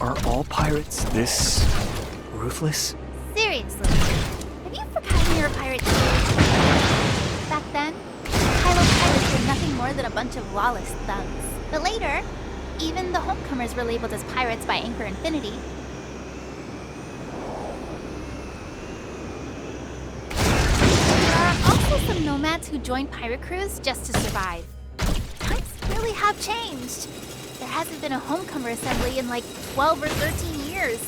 Are all pirates this ruthless? Seriously, have you forgotten you're a pirate too? Back then, Kailo pirates were nothing more than a bunch of lawless thugs. But later, even the homecomers were labeled as pirates by Anchor Infinity. There are also some nomads who joined pirate crews just to survive. Times really have changed. There hasn't been a homecomer assembly in like 12 or 13 years.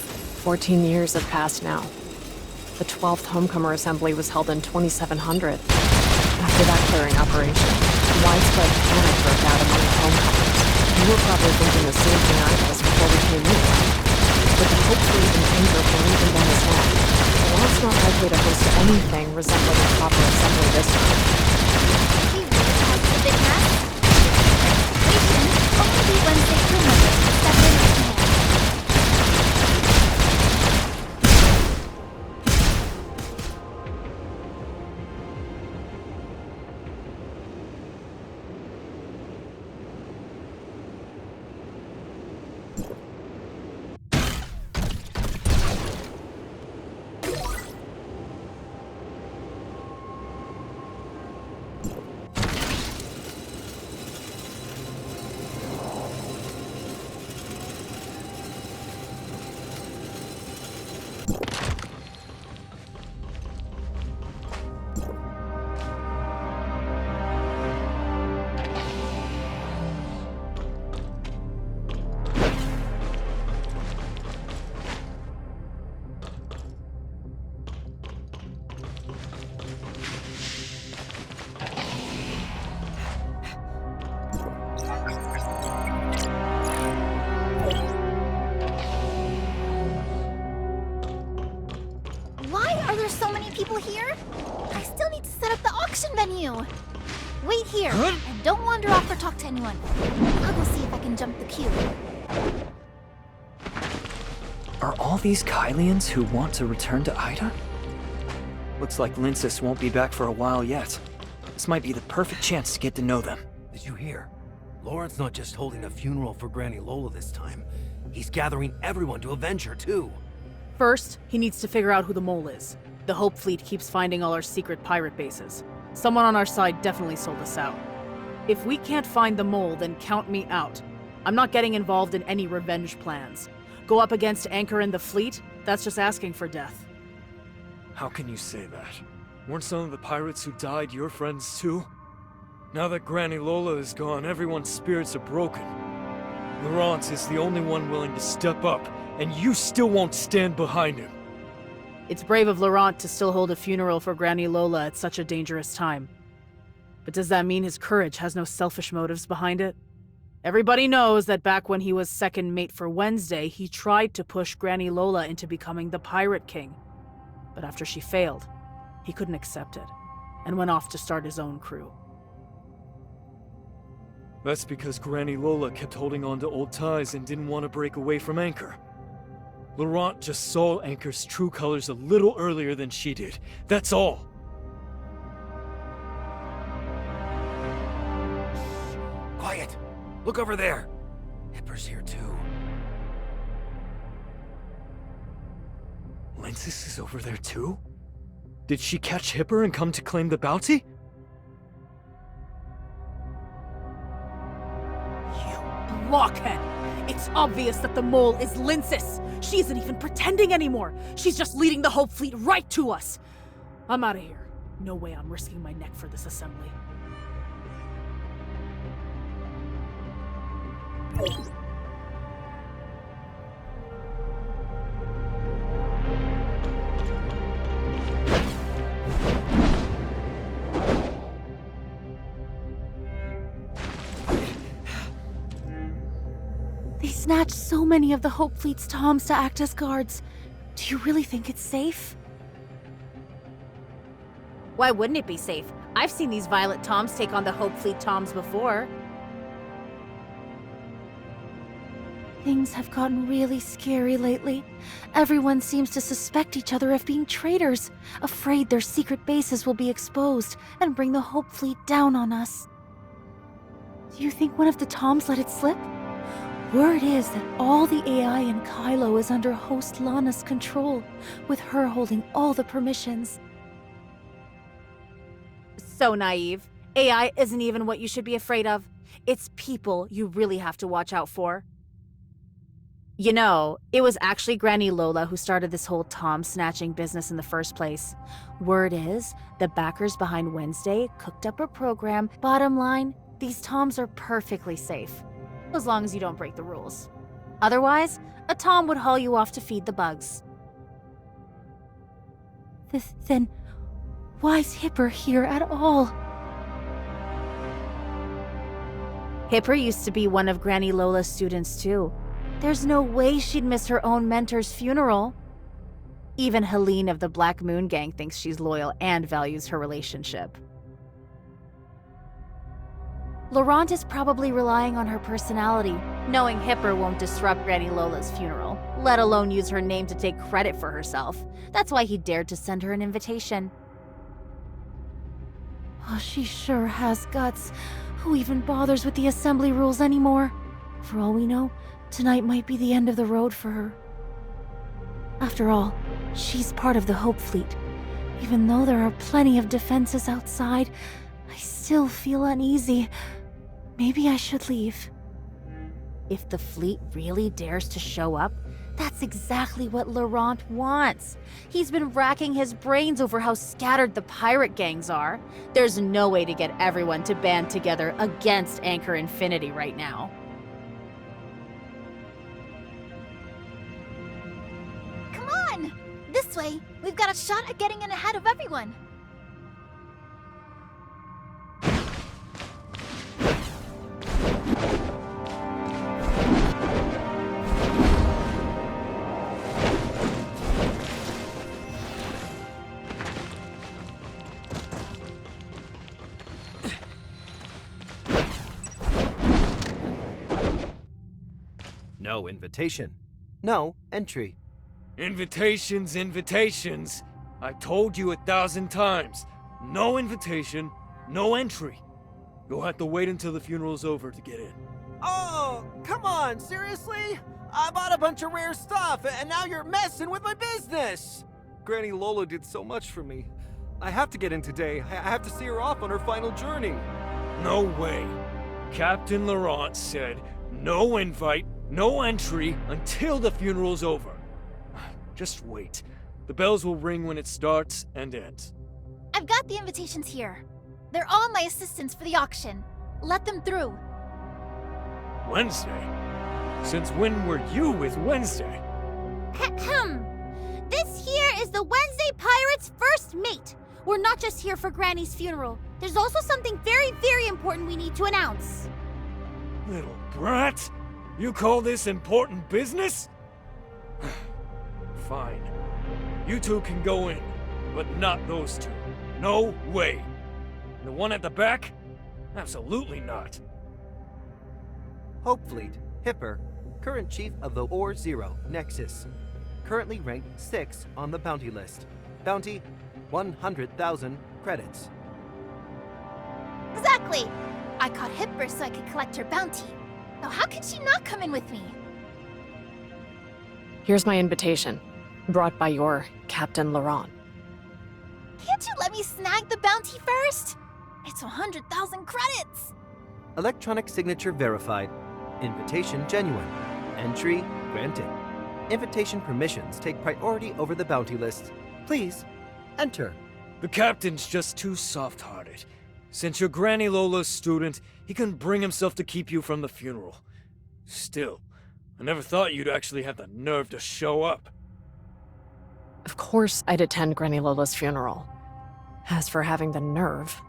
14 years have passed now. The 12th Homecomer Assembly was held in 2700. After that clearing operation, widespread panic broke out among the homecomers. You were probably thinking the same thing I was before we came in. But the Hope Fleet and Anchor believing them as well. Laurent's not likely to host anything resembling a proper assembly this time. He really has a big mess. Only be Wednesday crew members to step in with me. Wait here, and don't wander off or talk to anyone. I'll go see if I can jump the queue. Are all these Kailians who want to return to Ida? Looks like Linsis won't be back for a while yet. This might be the perfect chance to get to know them. Did you hear? Laurent's not just holding a funeral for Granny Lola this time. He's gathering everyone to avenge her, too. First, he needs to figure out who the mole is. The Hope Fleet keeps finding all our secret pirate bases. Someone on our side definitely sold us out. If we can't find the mole, then count me out. I'm not getting involved in any revenge plans. Go up against Anchor and the fleet? That's just asking for death. How can you say that? Weren't some of the pirates who died your friends too? Now that Granny Lola is gone, everyone's spirits are broken. Laurent is the only one willing to step up, and you still won't stand behind him. It's brave of Laurent to still hold a funeral for Granny Lola at such a dangerous time. But does that mean his courage has no selfish motives behind it? Everybody knows that back when he was second mate for Wednesday, he tried to push Granny Lola into becoming the Pirate King. But after she failed, he couldn't accept it, and went off to start his own crew. That's because Granny Lola kept holding on to old ties and didn't want to break away from Anchor. Laurent just saw Anchor's true colors a little earlier than she did. That's all. Quiet! Look over there! Hipper's here too. Linsis is over there too? Did she catch Hipper and come to claim the bounty? You blockhead! It's obvious that the mole is Linsis! She isn't even pretending anymore! She's just leading the Hope Fleet right to us! I'm out of here. No way I'm risking my neck for this assembly. They snatched so many of the Hope Fleet's toms to act as guards. Do you really think it's safe? Why wouldn't it be safe? I've seen these Violet Toms take on the Hope Fleet Toms before. Things have gotten really scary lately. Everyone seems to suspect each other of being traitors, afraid their secret bases will be exposed and bring the Hope Fleet down on us. Do you think one of the Toms let it slip? Word is that all the AI in Kailo is under host Lana's control, with her holding all the permissions. So naive. AI isn't even what you should be afraid of. It's people you really have to watch out for. You know, it was actually Granny Lola who started this whole Tom snatching business in the first place. Word is, the backers behind Wednesday cooked up a program. Bottom line, these Toms are perfectly safe. As long as you don't break the rules. Otherwise, a Tom would haul you off to feed the bugs. Then, why's Hipper here at all? Hipper used to be one of Granny Lola's students too. There's no way she'd miss her own mentor's funeral. Even Helene of the Black Moon Gang thinks she's loyal and values her relationship. Laurent is probably relying on her personality, knowing Hipper won't disrupt Granny Lola's funeral, let alone use her name to take credit for herself. That's why he dared to send her an invitation. Oh, she sure has guts. Who even bothers with the assembly rules anymore? For all we know, tonight might be the end of the road for her. After all, she's part of the Hope Fleet. Even though there are plenty of defenses outside, I still feel uneasy. Maybe I should leave. If the fleet really dares to show up, that's exactly what Laurent wants. He's been racking his brains over how scattered the pirate gangs are. There's no way to get everyone to band together against Anchor Infinity right now. Come on! This way, we've got a shot at getting in ahead of everyone. No invitation. No entry. Invitations, invitations. I told you 1,000 times. No invitation, no entry. You'll have to wait until the funeral's over to get in. Oh, come on, seriously? I bought a bunch of rare stuff, and now you're messing with my business! Granny Lola did so much for me. I have to get in today. I have to see her off on her final journey. No way. Captain Laurent said no invite, no entry until the funeral's over. Just wait. The bells will ring when it starts and ends. I've got the invitations here. They're all my assistants for the auction. Let them through. Wednesday? Since when were you with Wednesday? Ahem. This here is the Wednesday Pirates' first mate. We're not just here for Granny's funeral. There's also something very, very important we need to announce. Little brat? You call this important business? Fine. You two can go in, but not those two. No way. The one at the back? Absolutely not. Hope Fleet, Hipper, current chief of the Ore Zero Nexus. Currently ranked 6 on the bounty list. Bounty, 100,000 credits. Exactly. I caught Hipper so I could collect her bounty. Now how could she not come in with me? Here's my invitation, brought by your Captain Laurent. Can't you let me snag the bounty first? It's 100,000 credits. Electronic signature verified. Invitation genuine. Entry granted. Invitation permissions take priority over the bounty list. Please, enter. The captain's just too soft-hearted. Since you're Granny Lola's student, he couldn't bring himself to keep you from the funeral. Still, I never thought you'd actually have the nerve to show up. Of course I'd attend Granny Lola's funeral. As for having the nerve,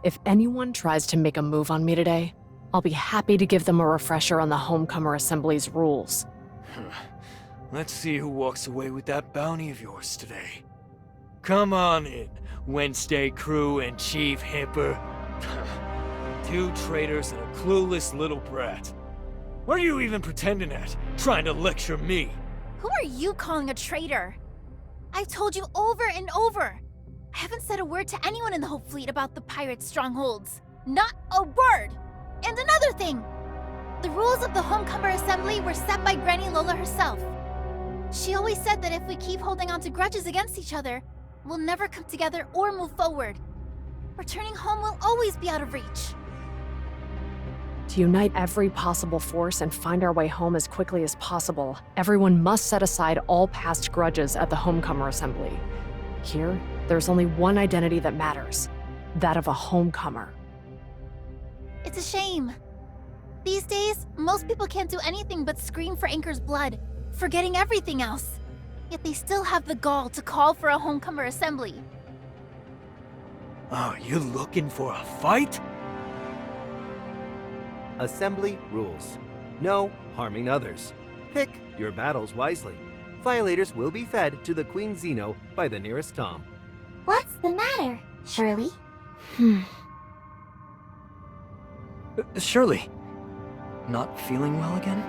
if anyone tries to make a move on me today, I'll be happy to give them a refresher on the Homecomer Assembly's rules. Let's see who walks away with that bounty of yours today. Come on in, Wednesday crew and Chief Hipper. 2 traitors and a clueless little brat. What are you even pretending at, trying to lecture me? Who are you calling a traitor? I've told you over and over. I haven't said a word to anyone in the Hope Fleet about the pirate strongholds. Not a word! And another thing! The rules of the Homecomer Assembly were set by Granny Lola herself. She always said that if we keep holding on to grudges against each other, we'll never come together or move forward. Returning home will always be out of reach. To unite every possible force and find our way home as quickly as possible, everyone must set aside all past grudges at the Homecomer Assembly. Here, there's only one identity that matters, that of a homecomer. It's a shame. These days, most people can't do anything but scream for Anchor's blood, forgetting everything else. Yet they still have the gall to call for a Homecomer Assembly. Oh, you looking for a fight? Assembly rules. No harming others. Pick your battles wisely. Violators will be fed to the Queen Xeno by the nearest Tom. What's the matter, Shirley? Shirley, not feeling well again?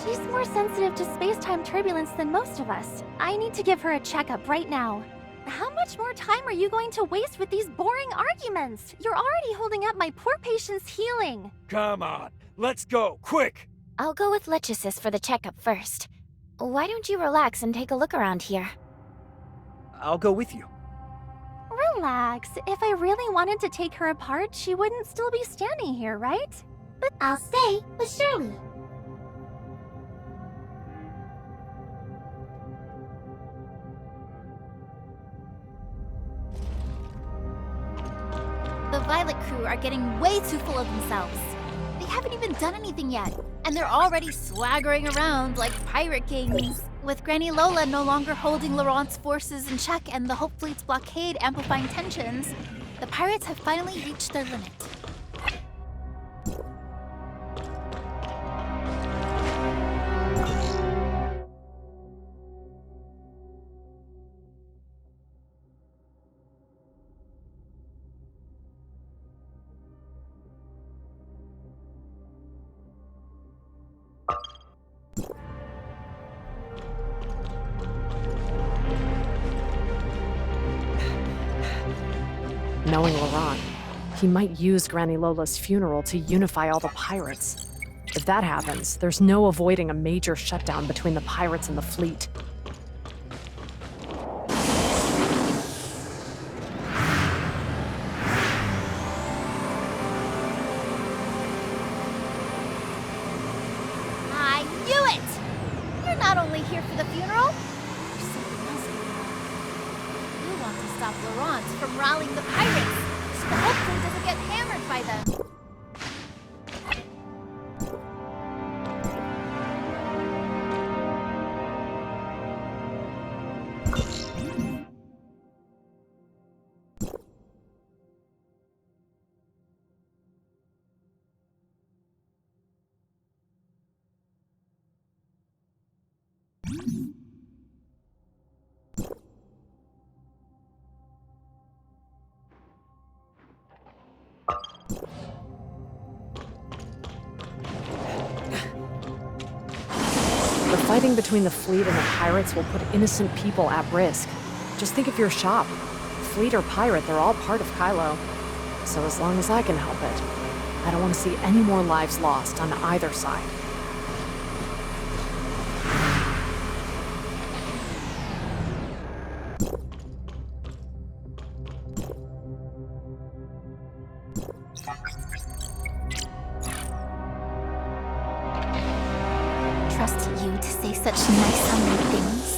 She's more sensitive to space-time turbulence than most of us. I need to give her a checkup right now. How much more time are you going to waste with these boring arguments? You're already holding up my poor patient's healing. Come on, let's go, quick! I'll go with Lechesis for the checkup first. Why don't you relax and take a look around here? I'll go with you. Relax. If I really wanted to take her apart, she wouldn't still be standing here, right? But I'll stay with Shirley. The Violet crew are getting way too full of themselves. They haven't even done anything yet, and they're already swaggering around like pirate kings. With Granny Lola no longer holding Laurent's forces in check and the Hope Fleet's blockade amplifying tensions, the pirates have finally reached their limit. Knowing Laurent, he might use Granny Lola's funeral to unify all the pirates. If that happens, there's no avoiding a major shutdown between the pirates and the fleet. I knew it! You're not only here for the funeral, there's something else going on. You want to stop Laurent from rallying the pirates, so the Hope Fleet doesn't get hammered by them. The fighting between the fleet and the pirates will put innocent people at risk. Just think of your shop. Fleet or pirate, they're all part of Kailo. So as long as I can help it, I don't want to see any more lives lost on either side. Trust you to say such nice, humbling things.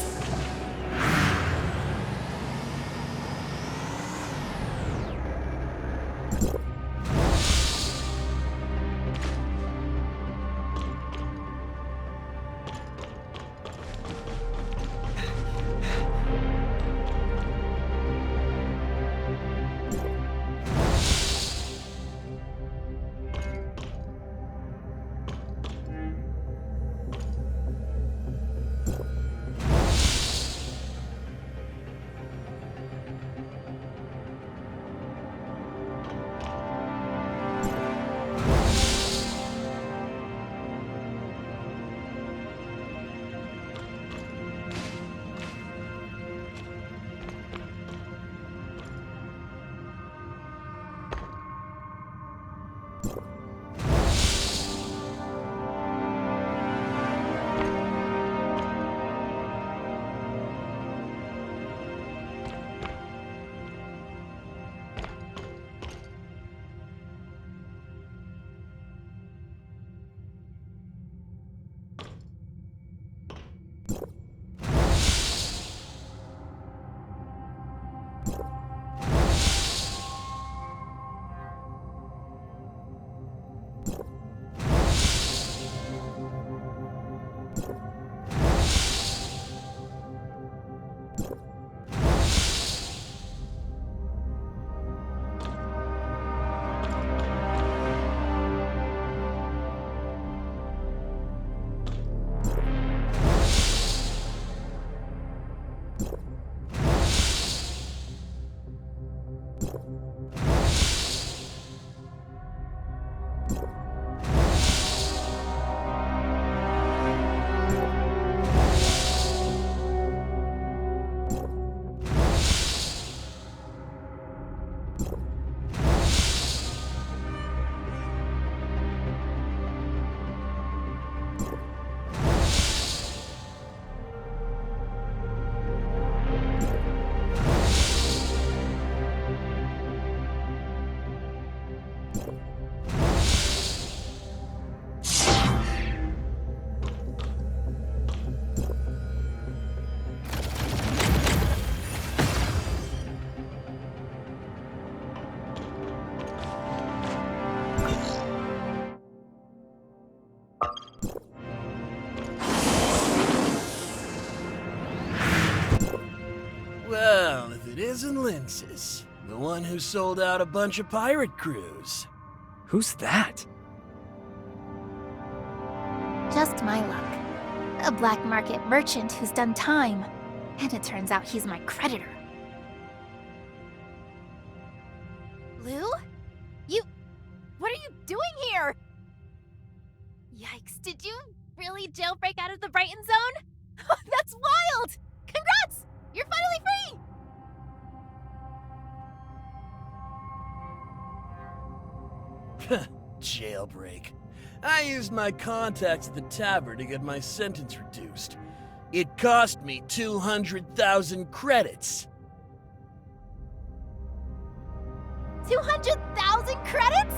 Well, if it isn't Linces, the one who sold out a bunch of pirate crews. Who's that? Just my luck. A black market merchant who's done time. And it turns out he's my creditor. Lou? What are you doing here? Yikes, did you really jailbreak out of the Brighton zone? That's wild! Congrats! You're finally free! Jailbreak. I used my contacts at the tavern to get my sentence reduced. It cost me 200,000 credits. 200,000 credits?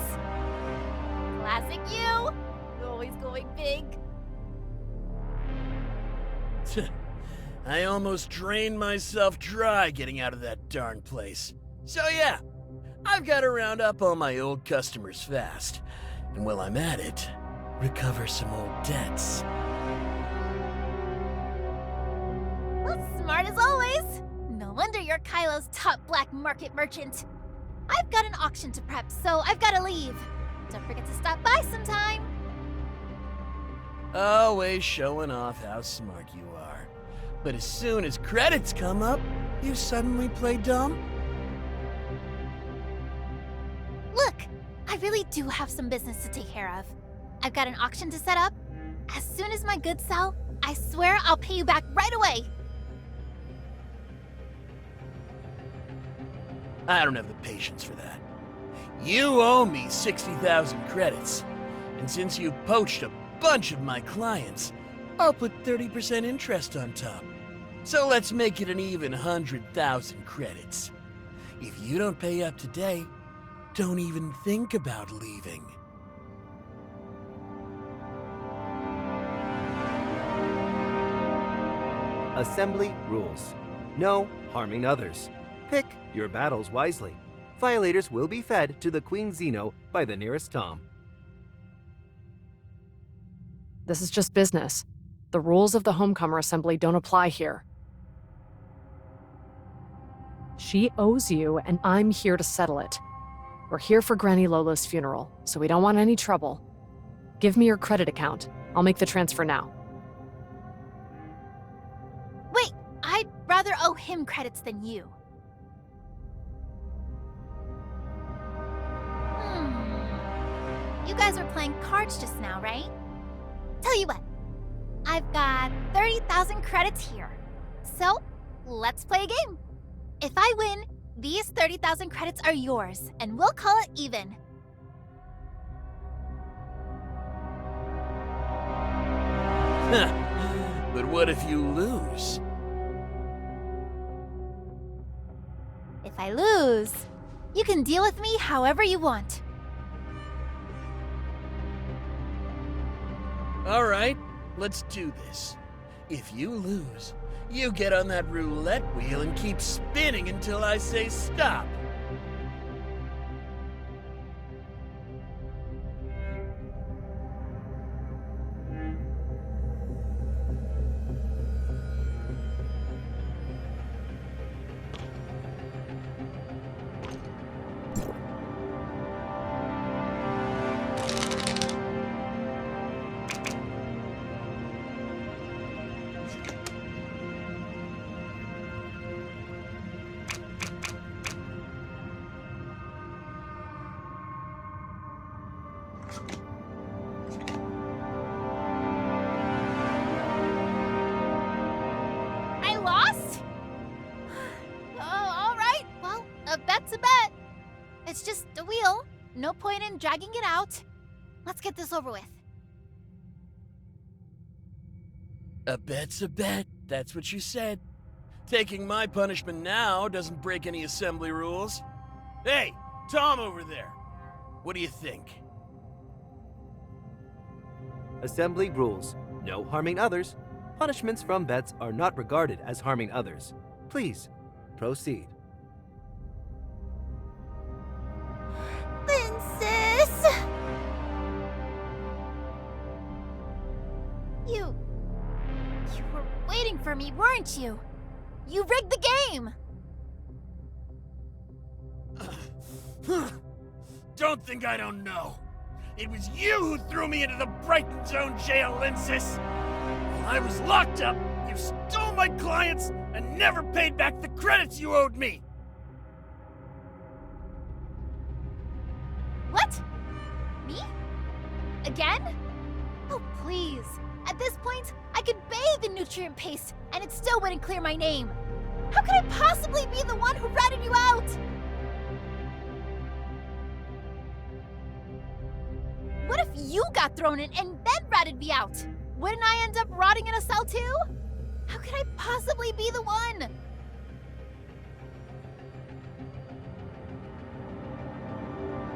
Classic you! Always going big. I almost drained myself dry getting out of that darn place. So yeah, I've got to round up all my old customers fast. And while I'm at it, recover some old debts. Well, smart as always. No wonder you're Kailo's top black market merchant. I've got an auction to prep, so I've got to leave. Don't forget to stop by sometime. Always showing off how smart you are. But as soon as credits come up, you suddenly play dumb? Look, I really do have some business to take care of. I've got an auction to set up. As soon as my goods sell, I swear I'll pay you back right away. I don't have the patience for that. You owe me 60,000 credits. And since you poached a bunch of my clients, I'll put 30% interest on top. So let's make it an even 100,000 credits. If you don't pay up today, don't even think about leaving. Assembly rules. No harming others. Pick your battles wisely. Violators will be fed to the Queen Zeno by the nearest Tom. This is just business. The rules of the Homecomer Assembly don't apply here. She owes you, and I'm here to settle it. We're here for Granny Lola's funeral, so we don't want any trouble. Give me your credit account. I'll make the transfer now. Wait, I'd rather owe him credits than you. You guys were playing cards just now, right? Tell you what, I've got 30,000 credits here. So, let's play a game. If I win, these 30,000 credits are yours, and we'll call it even. But what if you lose? If I lose, you can deal with me however you want. All right, let's do this. If you lose, you get on that roulette wheel and keep spinning until I say stop. I lost? Oh, all right. Well, a bet's a bet. It's just a wheel. No point in dragging it out. Let's get this over with. A bet's a bet, that's what you said. Taking my punishment now doesn't break any assembly rules. Hey, Tom over there. What do you think? Assembly rules. No harming others. Punishments from bets are not regarded as harming others. Please, proceed. Princess! You were waiting for me, weren't you? You rigged the game! Don't think I don't know. It was you who threw me into the Brighton Zone jail, Linsis. While I was locked up, you stole my clients and never paid back the credits you owed me. What? Me? Again? Oh, please. At this point, I could bathe in nutrient paste, and it still wouldn't clear my name. How could I possibly be the one who ratted you out? What if you got thrown in and then ratted me out? Wouldn't I end up rotting in a cell too? How could I possibly be the one?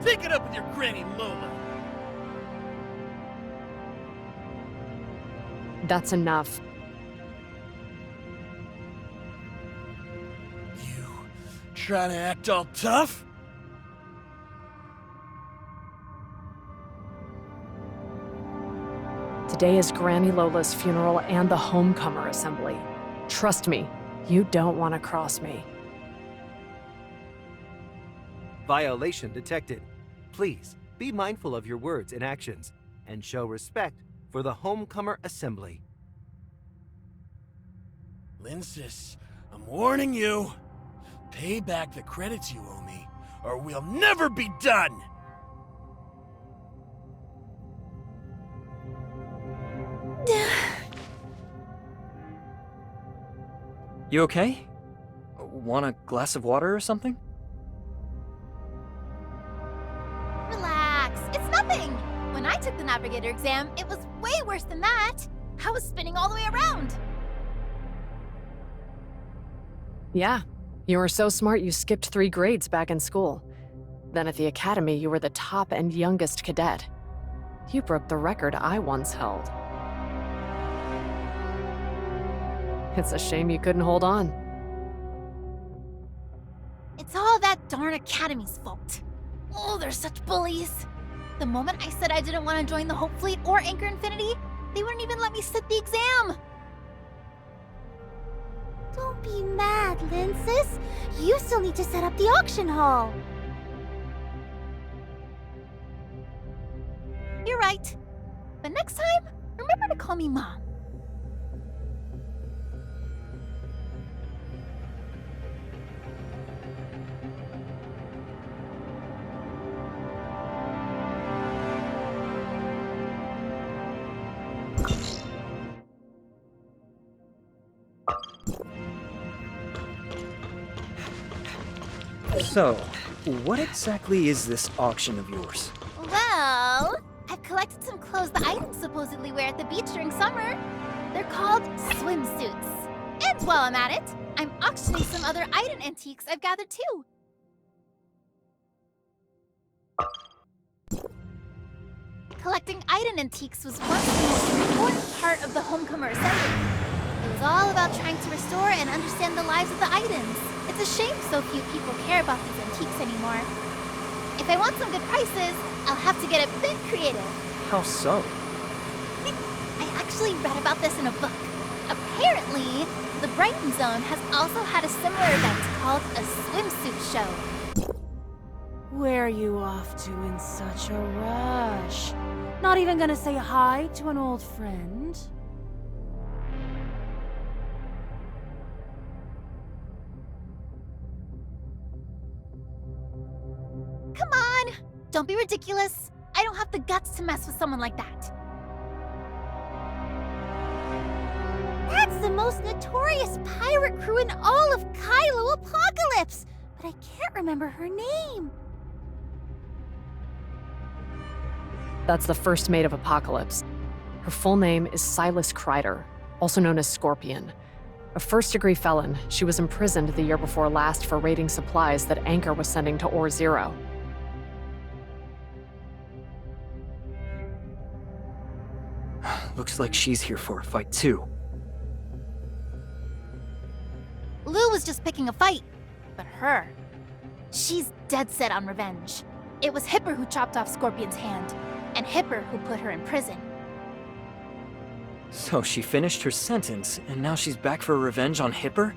Take it up with your Granny Lola. That's enough. You trying to act all tough? Today is Granny Lola's funeral and the Homecomer Assembly. Trust me, you don't want to cross me. Violation detected. Please be mindful of your words and actions and show respect for the Homecomer Assembly. Linsis, I'm warning you. Pay back the credits you owe me, or we'll never be done! You okay? Want a glass of water or something? Relax, it's nothing. When I took the Navigator exam, it was way worse than that. I was spinning all the way around. Yeah, you were so smart you skipped 3 grades back in school. Then at the academy, you were the top and youngest cadet. You broke the record I once held. It's a shame you couldn't hold on. It's all that darn Academy's fault. Oh, they're such bullies. The moment I said I didn't want to join the Hope Fleet or Anchor Infinity, they wouldn't even let me sit the exam. Don't be mad, Linsis. You still need to set up the auction hall. You're right. But next time, remember to call me Mom. So, what exactly is this auction of yours? Well, I've collected some clothes the items supposedly wear at the beach during summer. They're called swimsuits. And while I'm at it, I'm auctioning some other item antiques I've gathered too. Collecting item antiques was once the most important part of the Homecomer Assembly. It was all about trying to restore and understand the lives of the items. It's a shame so few people care about these antiques anymore. If I want some good prices, I'll have to get a bit creative. How so? I actually read about this in a book. Apparently, the Brighton Zone has also had a similar event called a swimsuit show. Where are you off to in such a rush? Not even gonna say hi to an old friend? Come on! Don't be ridiculous. I don't have the guts to mess with someone like that. That's the most notorious pirate crew in all of Kailo Apocalypse! But I can't remember her name. That's the first mate of Apocalypse. Her full name is Silas Kreider, also known as Scorpion. A first-degree felon, she was imprisoned the year before last for raiding supplies that Anchor was sending to Ore Zero. Looks like she's here for a fight too. Lou was just picking a fight. But her, she's dead set on revenge. It was Hipper who chopped off Scorpion's hand, and Hipper who put her in prison. So she finished her sentence, and now she's back for revenge on Hipper?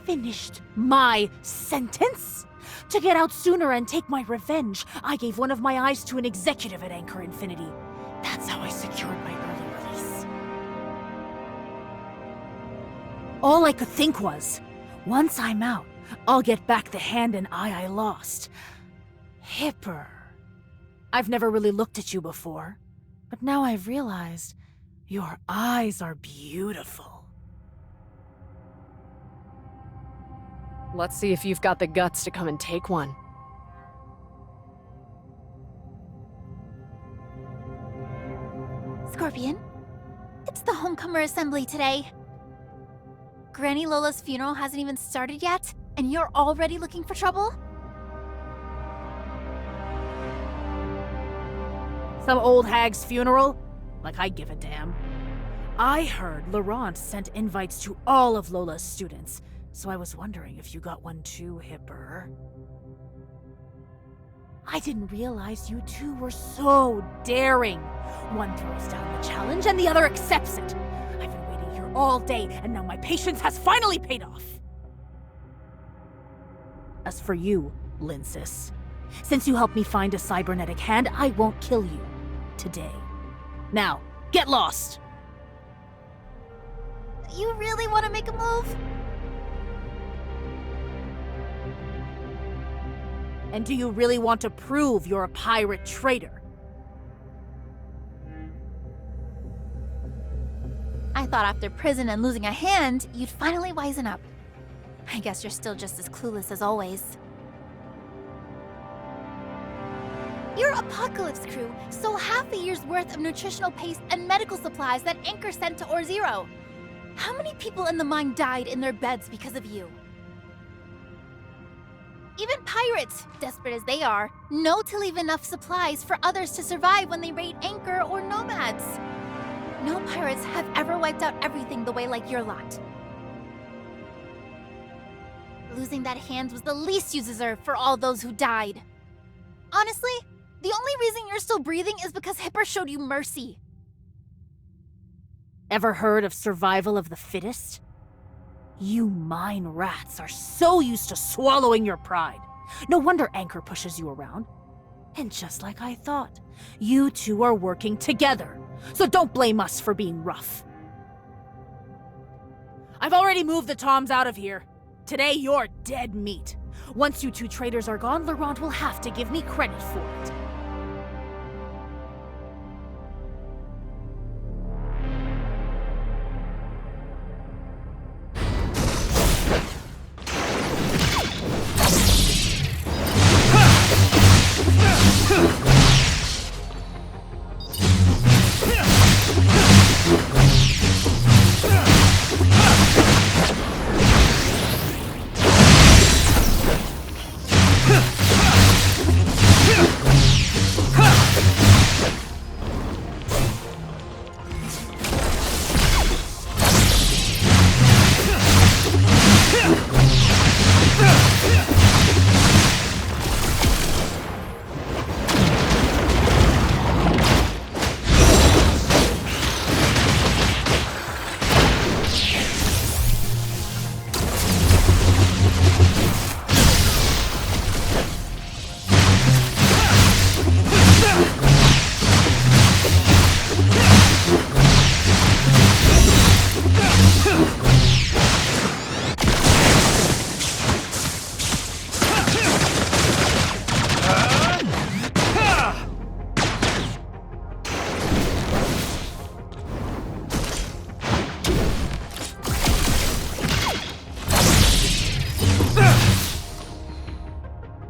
finished my sentence? To get out sooner and take my revenge, I gave one of my eyes to an executive at Anchor Infinity. That's how I secured my early release. All I could think was, once I'm out, I'll get back the hand and eye I lost. Hipper. I've never really looked at you before, but now I've realized your eyes are beautiful. Let's see if you've got the guts to come and take one. Scorpion, it's the Homecomer Assembly today. Granny Lola's funeral hasn't even started yet, and you're already looking for trouble? Some old hag's funeral? Like I give a damn. I heard Laurent sent invites to all of Lola's students, so I was wondering if you got one too, Hipper. I didn't realize you two were so daring. One throws down the challenge and the other accepts it. I've been waiting here all day, and now my patience has finally paid off. As for you, Linsis, since you helped me find a cybernetic hand, I won't kill you today. Now, get lost! You really want to make a move? And do you really want to prove you're a pirate traitor? I thought after prison and losing a hand, you'd finally wisen up. I guess you're still just as clueless as always. You're Apocalypse Crew, so half a year's worth of nutritional paste and medical supplies that Anchor sent to Or Zero. How many people in the mine died in their beds because of you? Even pirates, desperate as they are, know to leave enough supplies for others to survive when they raid Anchor or Nomads. No pirates have ever wiped out everything the way like your lot. Losing that hand was the least you deserve for all those who died. Honestly, the only reason you're still breathing is because Hipper showed you mercy. Ever heard of survival of the fittest? You mine rats are so used to swallowing your pride. No wonder Anchor pushes you around. And just like I thought, you two are working together. So don't blame us for being rough. I've already moved the Toms out of here. Today you're dead meat. Once you two traitors are gone, Laurent will have to give me credit for it.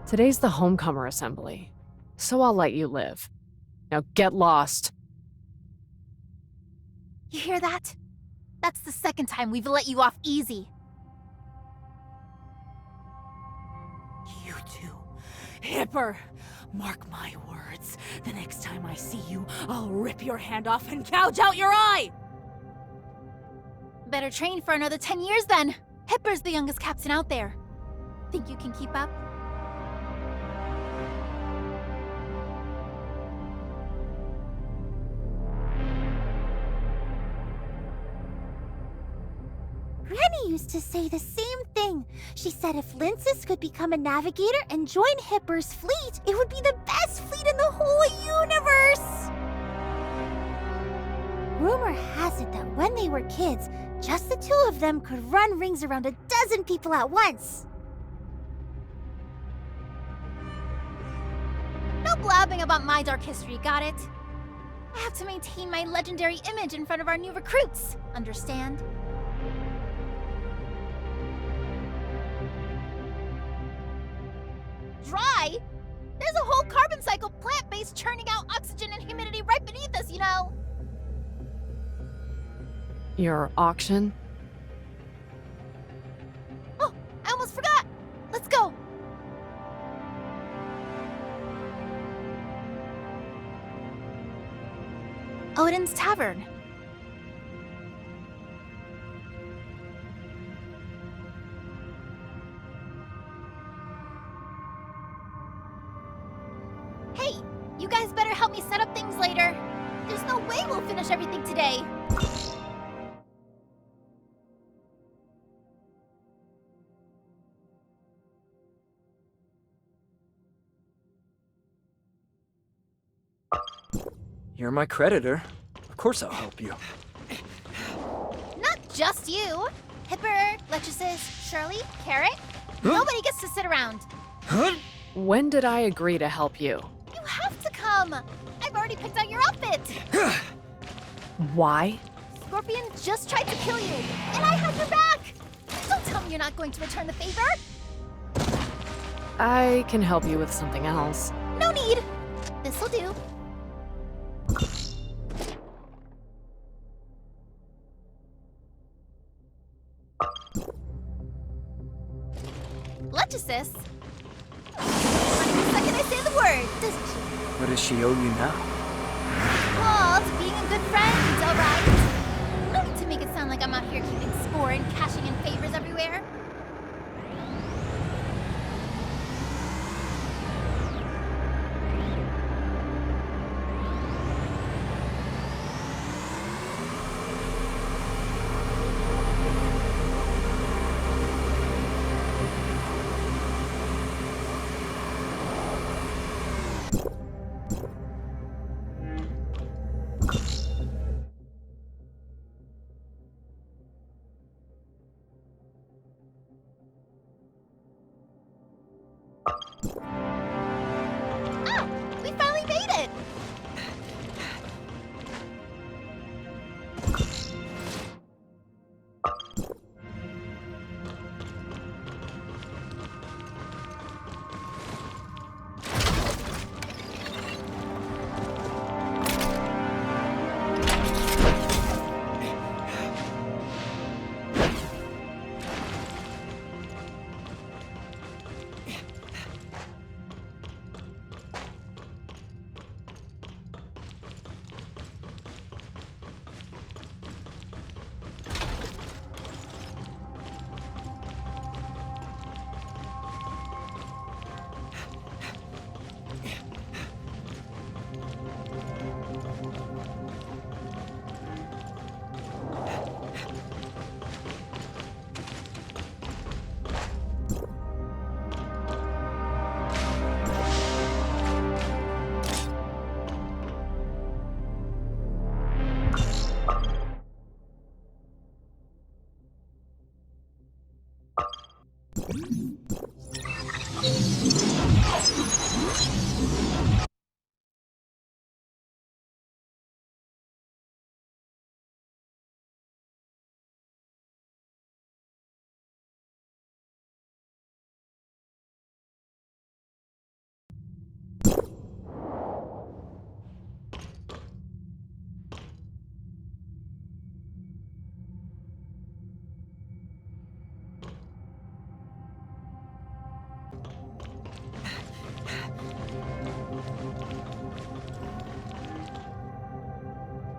Today's the Homecomer Assembly, so I'll let you live. Now get lost. You hear that? That's the second time we've let you off easy. You two. Hipper, mark my words. The next time I see you, I'll rip your hand off and gouge out your eye! Better train for another 10 years then. Hipper's the youngest captain out there. Think you can keep up? Granny seems to say the same thing. She said if Linsis could become a navigator and join Hipper's fleet, it would be the best fleet in the whole universe! Rumor has it that when they were kids, just the two of them could run rings around a dozen people at once. No blabbing about my dark history, got it? I have to maintain my legendary image in front of our new recruits, understand? Dry? There's a whole carbon cycle plant base churning out oxygen and humidity right beneath us, you know? Your auction? Oh, I almost forgot! Let's go! Odin's Tavern. Hey, you guys better help me set up things later. There's no way we'll finish everything today. You're my creditor. Of course I'll help you. Not just you. Hipper, Lechuses, Shirley, Carrot. Nobody gets to sit around. When did I agree to help you? You have to come. I've already picked out your outfit. Why? Scorpion just tried to kill you, and I had your back. Don't tell me you're not going to return the favor. I can help you with something else. No need. This'll do. Lechusis. The second I say the word, doesn't she? What does she owe you now? Well, to being a good friend, alright. No need to make it sound like I'm out here keeping score and cashing in favors everywhere. We finally made it!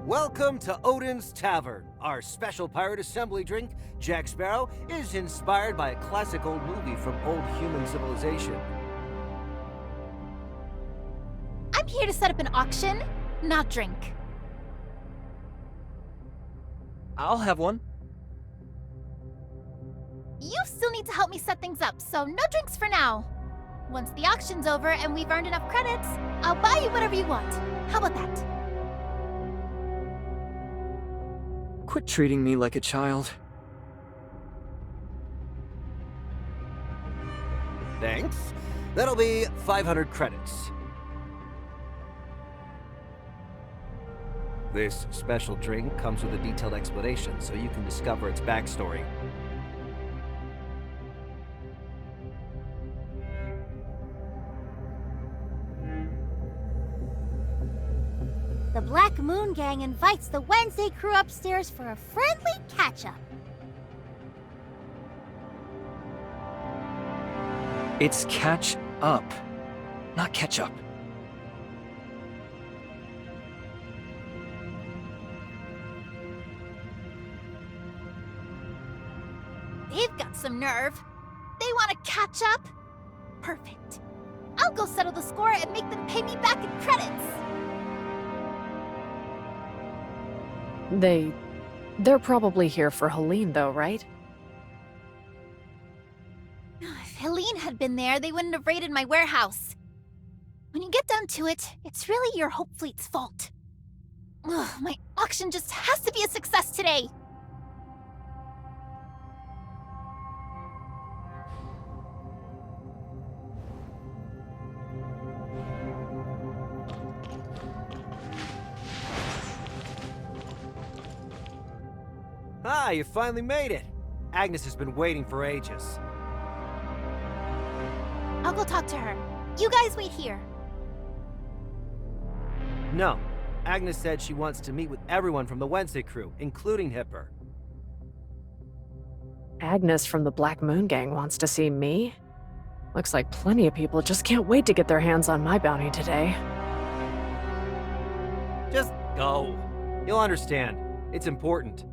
Welcome to Odin's Tavern. Our special pirate assembly drink, Jack Sparrow, is inspired by a classic old movie from old human civilization. I'm here to set up an auction, not drink. I'll have one. You still need to help me set things up, so no drinks for now. Once the auction's over and we've earned enough credits, I'll buy you whatever you want. How about that? Quit treating me like a child. Thanks. That'll be 500 credits. This special drink comes with a detailed explanation so you can discover its backstory. The Black Moon Gang invites the Wednesday crew upstairs for a friendly catch-up. It's catch up, not catch up. They've got some nerve. They want to catch up? Perfect. I'll go settle the score and make them pay me back in credits. They're probably here for Helene, though, right? If Helene had been there, they wouldn't have raided my warehouse. When you get down to it, it's really your Hope Fleet's fault. Ugh, my auction just has to be a success today. Ah, you finally made it! Agnes has been waiting for ages. I'll go talk to her. You guys wait here. No. Agnes said she wants to meet with everyone from the Wednesday crew, including Hipper. Agnes from the Black Moon Gang wants to see me? Looks like plenty of people just can't wait to get their hands on my bounty today. Just go. You'll understand. It's important.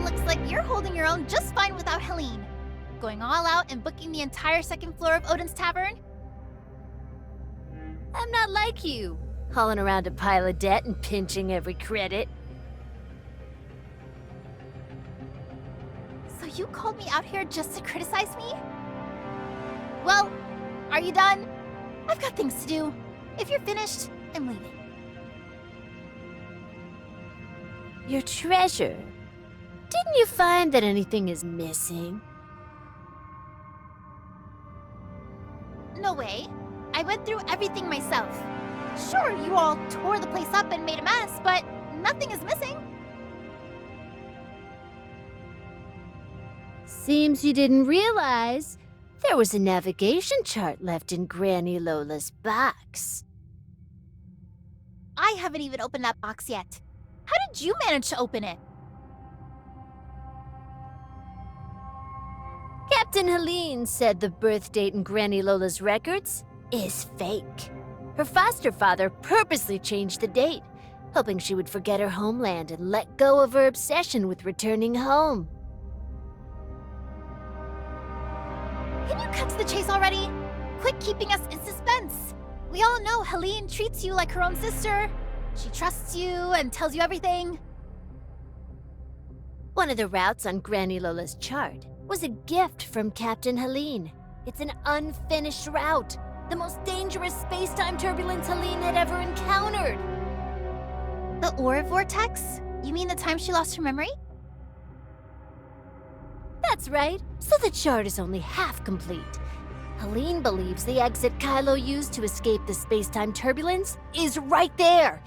Looks like you're holding your own just fine without Helene. Going all out and booking the entire second floor of Odin's Tavern? I'm not like you, hauling around a pile of debt and pinching every credit. So you called me out here just to criticize me? Well, are you done? I've got things to do. If you're finished, I'm leaving. Your treasure. Didn't you find that anything is missing? No way. I went through everything myself. Sure, you all tore the place up and made a mess, but nothing is missing. Seems you didn't realize there was a navigation chart left in Granny Lola's box. I haven't even opened that box yet. How did you manage to open it? Captain Helene said the birth date in Granny Lola's records is fake. Her foster father purposely changed the date, hoping she would forget her homeland and let go of her obsession with returning home. Can you cut to the chase already? Quit keeping us in suspense. We all know Helene treats you like her own sister. She trusts you and tells you everything. One of the routes on Granny Lola's chart was a gift from Captain Helene. It's an unfinished route, the most dangerous space-time turbulence Helene had ever encountered. The Ore Vortex? You mean the time she lost her memory? That's right. So the chart is only half complete. Helene believes the exit Kailo used to escape the space-time turbulence is right there.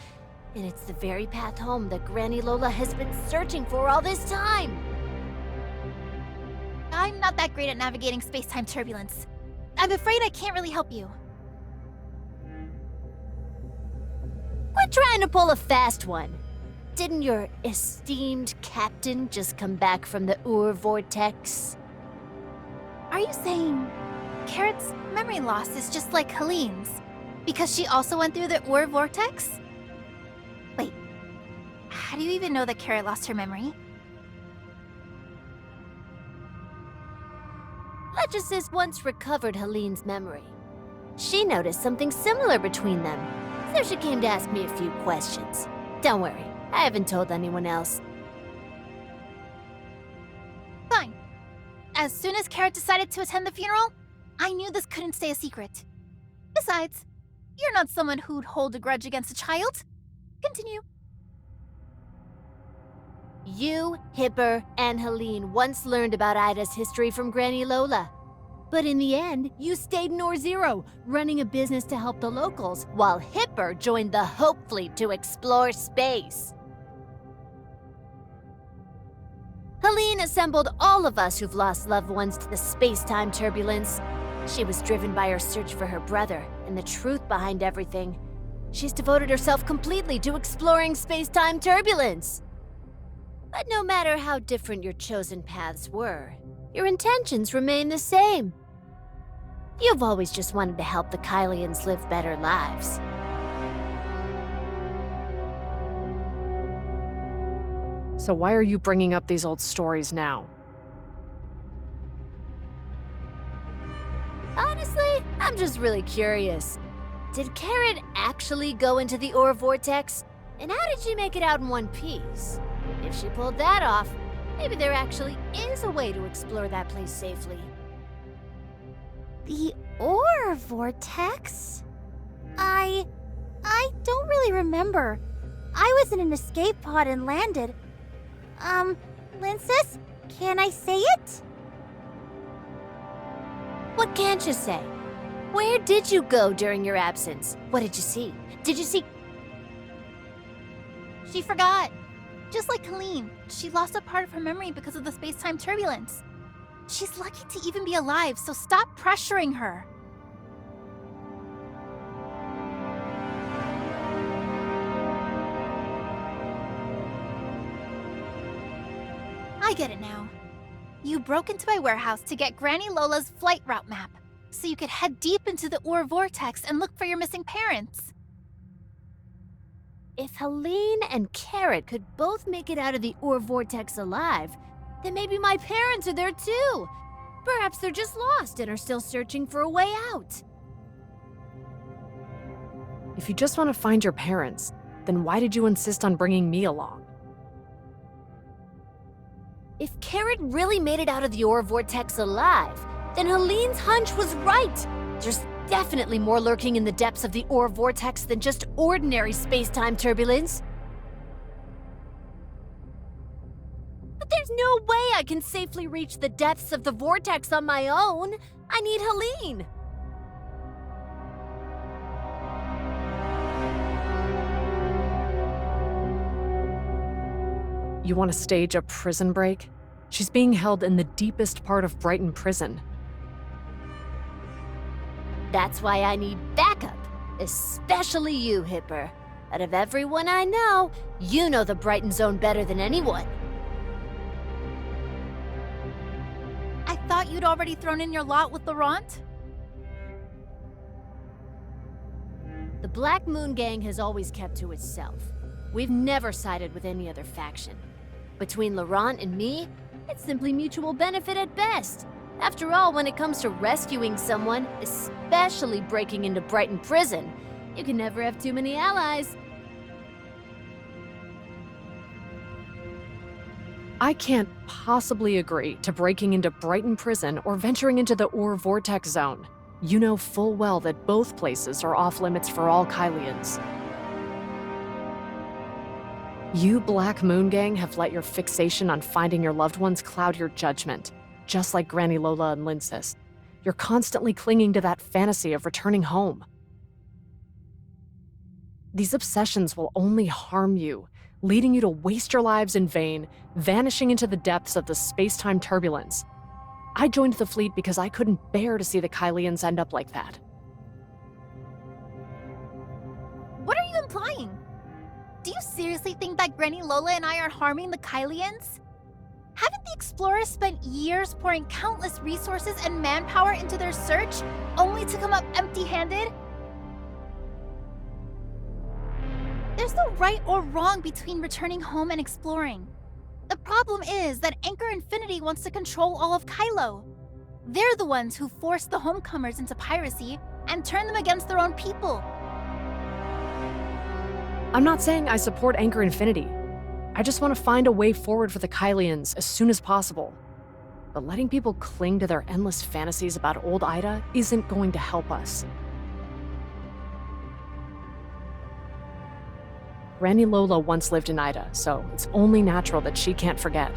And it's the very path home that Granny Lola has been searching for all this time. I'm not that great at navigating space-time turbulence. I'm afraid I can't really help you. Quit trying to pull a fast one. Didn't your esteemed captain just come back from the Ur Vortex? Are you saying Carrot's memory loss is just like Helene's? Because she also went through the Ur Vortex? Wait, how do you even know that Carrot lost her memory? Legicis once recovered Helene's memory. She noticed something similar between them, so she came to ask me a few questions. Don't worry, I haven't told anyone else. Fine. As soon as Carrot decided to attend the funeral, I knew this couldn't stay a secret. Besides, you're not someone who'd hold a grudge against a child. Continue. You, Hipper, and Helene once learned about Ida's history from Granny Lola. But in the end, you stayed in Or-Zero, running a business to help the locals, while Hipper joined the Hope Fleet to explore space. Helene assembled all of us who've lost loved ones to the space-time turbulence. She was driven by her search for her brother and the truth behind everything. She's devoted herself completely to exploring space-time turbulence. But no matter how different your chosen paths were, your intentions remain the same. You've always just wanted to help the Kailians live better lives. So why are you bringing up these old stories now? Honestly, I'm just really curious. Did Carrot actually go into the Ore Vortex? And how did she make it out in one piece? If she pulled that off, maybe there actually is a way to explore that place safely. The Ore Vortex? I don't really remember. I was in an escape pod and landed. Linsis, can I say it? What can't you say? Where did you go during your absence? What did you see? Did you see... She forgot. Just like Helene, she lost a part of her memory because of the space-time turbulence. She's lucky to even be alive, so stop pressuring her. I get it now. You broke into my warehouse to get Granny Lola's flight route map, so you could head deep into the Ore Vortex and look for your missing parents. If Helene and Carrot could both make it out of the Ore Vortex alive, then maybe my parents are there too. Perhaps they're just lost and are still searching for a way out. If you just want to find your parents, then why did you insist on bringing me along? If Carrot really made it out of the Ore Vortex alive, then Helene's hunch was right. There's definitely more lurking in the depths of the Ore Vortex than just ordinary space-time turbulence. But there's no way I can safely reach the depths of the vortex on my own. I need Helene. You want to stage a prison break? She's being held in the deepest part of Brighton Prison. That's why I need backup, especially you, Hipper. Out of everyone I know, you know the Brighton Zone better than anyone. I thought you'd already thrown in your lot with Laurent? The Black Moon Gang has always kept to itself. We've never sided with any other faction. Between Laurent and me, it's simply mutual benefit at best. After all, when it comes to rescuing someone, especially breaking into Brighton Prison, you can never have too many allies. I can't possibly agree to breaking into Brighton Prison or venturing into the Ore Vortex Zone. You know full well that both places are off-limits for all Kailians. You Black Moon Gang have let your fixation on finding your loved ones cloud your judgment, just like Granny Lola and Linsis. You're constantly clinging to that fantasy of returning home. These obsessions will only harm you, leading you to waste your lives in vain, vanishing into the depths of the space-time turbulence. I joined the fleet because I couldn't bear to see the Kailians end up like that. What are you implying? Do you seriously think that Granny Lola and I are harming the Kailians? Haven't the explorers spent years pouring countless resources and manpower into their search, only to come up empty-handed? There's no right or wrong between returning home and exploring. The problem is that Anchor Infinity wants to control all of Kailo. They're the ones who forced the homecomers into piracy and turned them against their own people. I'm not saying I support Anchor Infinity. I just want to find a way forward for the Kylians as soon as possible. But letting people cling to their endless fantasies about old Ida isn't going to help us. Granny Lola once lived in Ida, so it's only natural that she can't forget.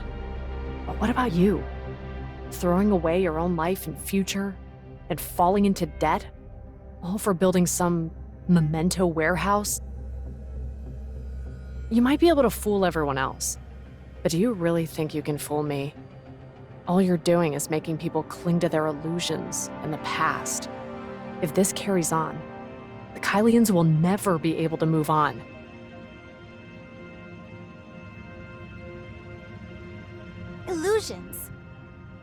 But what about you? Throwing away your own life and future, and falling into debt? All for building some memento warehouse? You might be able to fool everyone else, but do you really think you can fool me? All you're doing is making people cling to their illusions and the past. If this carries on, the Kylians will never be able to move on. Illusions.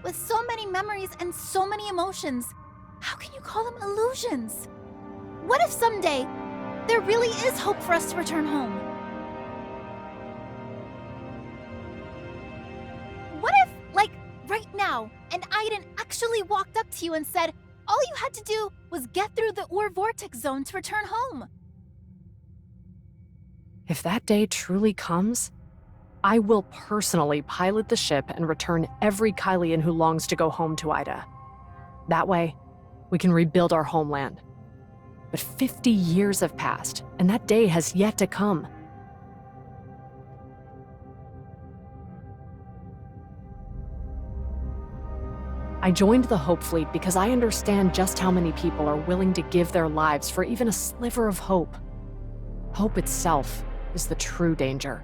With so many memories and so many emotions, how can you call them illusions? What if someday there really is hope for us to return home? What if, like, right now, an Aiden actually walked up to you and said, all you had to do was get through the Ur Vortex Zone to return home? If that day truly comes, I will personally pilot the ship and return every Kylian who longs to go home to Ida. That way, we can rebuild our homeland. But 50 years have passed, and that day has yet to come. I joined the Hope Fleet because I understand just how many people are willing to give their lives for even a sliver of hope. Hope itself is the true danger.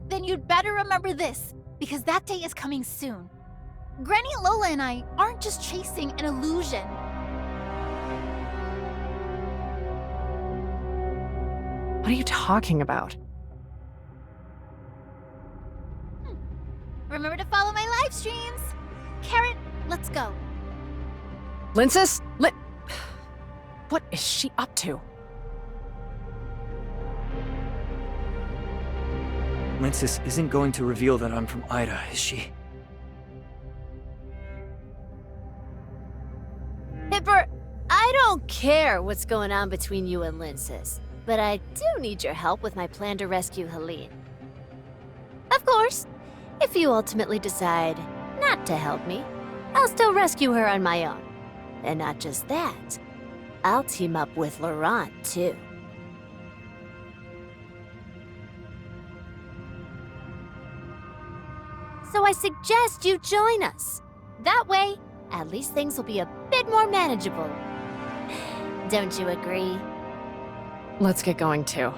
Then you'd better remember this, because that day is coming soon. Granny Lola and I aren't just chasing an illusion. What are you talking about? Remember to follow my live streams. Carrot, let's go. Linsis? What is she up to? Linsis isn't going to reveal that I'm from Ida, is she? Hipper, I don't care what's going on between you and Linsis, but I do need your help with my plan to rescue Helene. Of course, if you ultimately decide not to help me, I'll still rescue her on my own. And not just that, I'll team up with Laurent, too. So I suggest you join us. That way, at least things will be a bit more manageable. Don't you agree? Let's get going too.